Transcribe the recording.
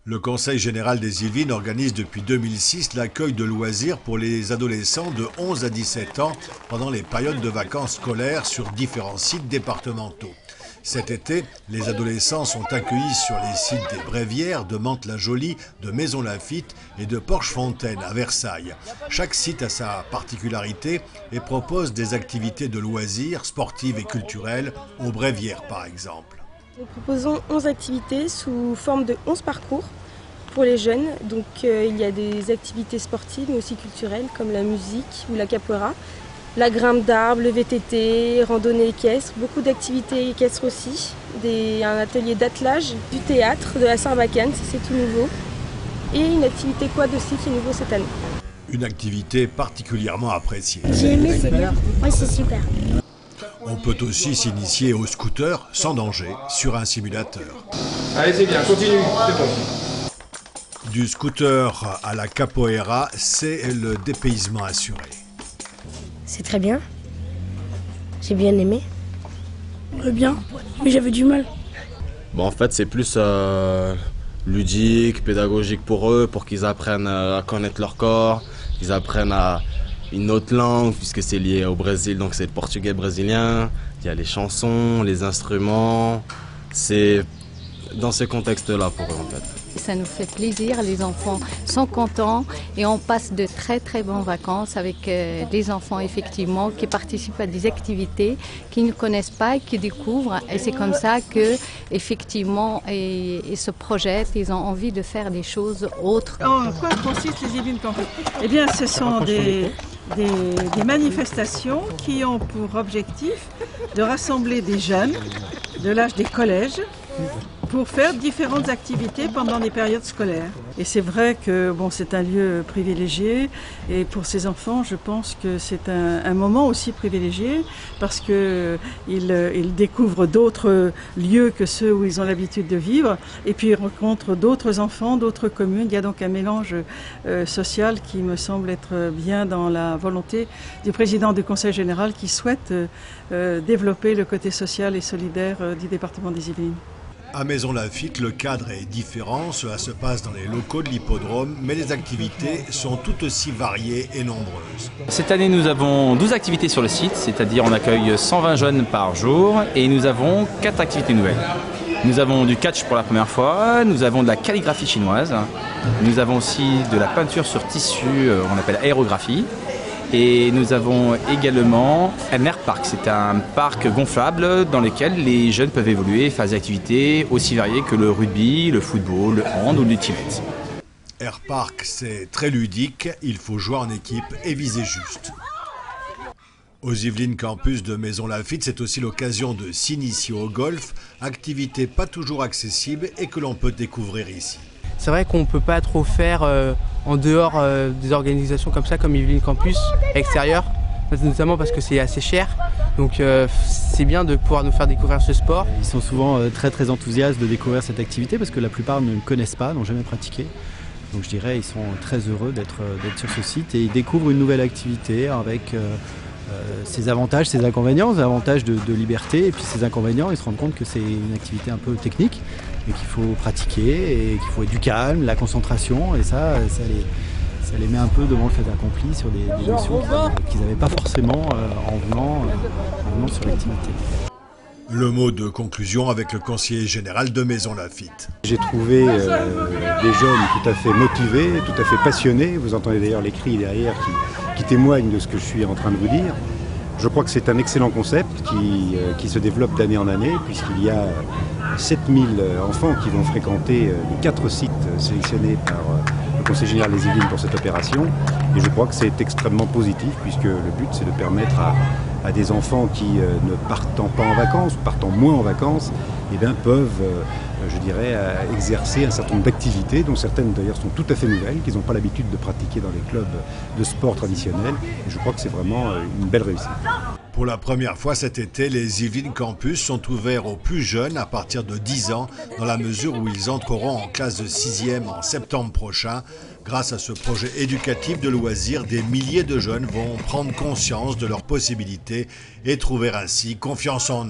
Le Conseil général des Yvelines organise depuis 2006 l'accueil de loisirs pour les adolescents de 11 à 17 ans pendant les périodes de vacances scolaires sur différents sites départementaux. Cet été, les adolescents sont accueillis sur les sites des Brévières, de Mantes-la-Jolie, de Maisons-Laffitte et de Porchefontaine à Versailles. Chaque site a sa particularité et propose des activités de loisirs, sportives et culturelles, aux Brévières par exemple. Nous proposons 11 activités sous forme de 11 parcours pour les jeunes. Donc il y a des activités sportives mais aussi culturelles comme la musique ou la capoeira, la grimpe d'arbres, le VTT, randonnée équestre, beaucoup d'activités équestres aussi, un atelier d'attelage, du théâtre, de la sarbacane, si c'est tout nouveau, et une activité quad aussi qui est nouveau cette année. Une activité particulièrement appréciée. J'ai aimé, c'est bien. Oui, c'est super. On peut aussi s'initier au scooter sans danger sur un simulateur. Allez, c'est bien, continue, c'est bon. Du scooter à la capoeira, c'est le dépaysement assuré. C'est très bien. J'ai bien aimé. Bien, mais j'avais du mal. Bon, en fait, c'est plus ludique, pédagogique pour eux, pour qu'ils apprennent à connaître leur corps, qu'ils apprennent à une autre langue, puisque c'est lié au Brésil, donc c'est le portugais brésilien. Il y a les chansons, les instruments. C'est dans ce contexte-là pour eux, en fait. Ça nous fait plaisir, les enfants sont contents et on passe de très très bonnes vacances avec des enfants effectivement qui participent à des activités qu'ils ne connaissent pas et qui découvrent. Et c'est comme ça que effectivement ils se projettent, ils ont envie de faire des choses autres. En quoi consistent les Yvelines Campus ? Eh bien, ce sont des manifestations qui ont pour objectif de rassembler des jeunes de l'âge des collèges pour faire différentes activités pendant les périodes scolaires. Et c'est vrai que c'est un lieu privilégié et pour ces enfants, je pense que c'est un moment aussi privilégié parce qu'ils découvrent d'autres lieux que ceux où ils ont l'habitude de vivre et puis ils rencontrent d'autres enfants, d'autres communes. Il y a donc un mélange social qui me semble être bien dans la volonté du président du Conseil général qui souhaite développer le côté social et solidaire du département des Yvelines. À Maisons-Laffitte, le cadre est différent, cela se passe dans les locaux de l'hippodrome, mais les activités sont tout aussi variées et nombreuses. Cette année, nous avons 12 activités sur le site, c'est-à-dire on accueille 120 jeunes par jour et nous avons 4 activités nouvelles. Nous avons du catch pour la première fois, nous avons de la calligraphie chinoise, nous avons aussi de la peinture sur tissu, on appelle aérographie. Et nous avons également un air park. C'est un parc gonflable dans lequel les jeunes peuvent évoluer et faire des activités aussi variées que le rugby, le football, le hand ou l'ultimate. Air park, c'est très ludique, il faut jouer en équipe et viser juste. Aux Yvelines Campus de Maisons-Laffitte, c'est aussi l'occasion de s'initier au golf, activité pas toujours accessible et que l'on peut découvrir ici. C'est vrai qu'on ne peut pas trop faire en dehors des organisations comme ça, comme Yvelines Campus extérieur, notamment parce que c'est assez cher. Donc c'est bien de pouvoir nous faire découvrir ce sport. Ils sont souvent très enthousiastes de découvrir cette activité parce que la plupart ne le connaissent pas, n'ont jamais pratiqué. Donc je dirais ils sont très heureux d'être sur ce site et ils découvrent une nouvelle activité avec ses avantages, ses inconvénients, ses avantages de liberté et puis ses inconvénients. Ils se rendent compte que c'est une activité un peu technique et qu'il faut pratiquer et qu'il faut du calme, la concentration et ça les met un peu devant le fait accompli sur des notions qu'ils n'avaient pas forcément en venant sur l'activité. Le mot de conclusion avec le conseiller général de Maisons-Laffitte. J'ai trouvé des jeunes tout à fait motivés, tout à fait passionnés. Vous entendez d'ailleurs les cris derrière qui témoignent de ce que je suis en train de vous dire. Je crois que c'est un excellent concept qui se développe d'année en année puisqu'il y a 7000 enfants qui vont fréquenter les 4 sites sélectionnés par le Conseil général des Yvelines pour cette opération. Et je crois que c'est extrêmement positif puisque le but c'est de permettre à des enfants qui ne partant pas en vacances, ou partant moins en vacances, peuvent, exercer un certain nombre d'activités, dont certaines d'ailleurs sont tout à fait nouvelles, qu'ils n'ont pas l'habitude de pratiquer dans les clubs de sport traditionnels. Et je crois que c'est vraiment une belle réussite. Pour la première fois cet été, les Yvelines Campus sont ouverts aux plus jeunes à partir de 10 ans, dans la mesure où ils entreront en classe de 6e en septembre prochain. Grâce à ce projet éducatif de loisirs, des milliers de jeunes vont prendre conscience de leurs possibilités et trouver ainsi confiance en eux.